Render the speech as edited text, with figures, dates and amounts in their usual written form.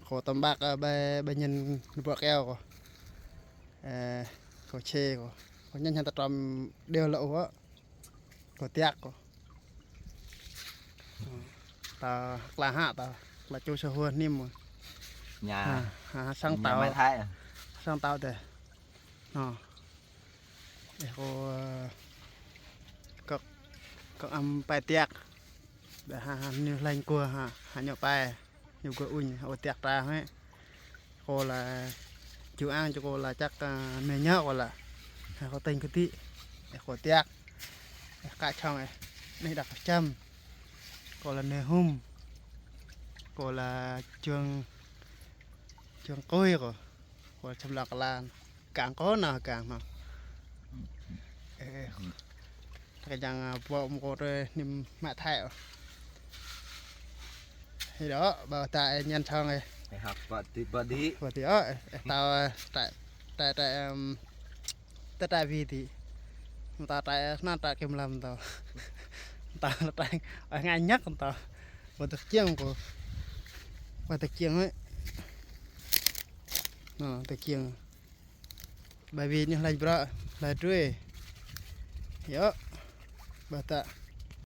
khổ tầm bạc bệnh nhân bữa keo của khổ chê của có nhân hàng trầm đều lậu á của tiạc của ta là hạ ta là chú sơ huân niêm mà nhà sang nhà tàu máy thái à? sang tàu để để có âm bài tiạc để như lành cua nhỏ bài nhiều cua ui họ tiạc ra hết cô là chịu ăn cho cô là chắc mẹ nhớ gọi là có tên cái tí để cô tiạc cả trong này đây đặt châm cô là nề hum cô là trường cối của cô chăm lạc là càng có nào càng mà cái chẳng vợ một rồi niệm mẹ thẹo thì đó bảo tại nhân trong này học vợ đi thì đó tao tại vì thì tao tại nó tại kim lâm tao tại ở ngay nhất con tao và thực chiêng của và thực chiêng ấy thực chiêng bởi vì như là bữa là truy đó bảo ta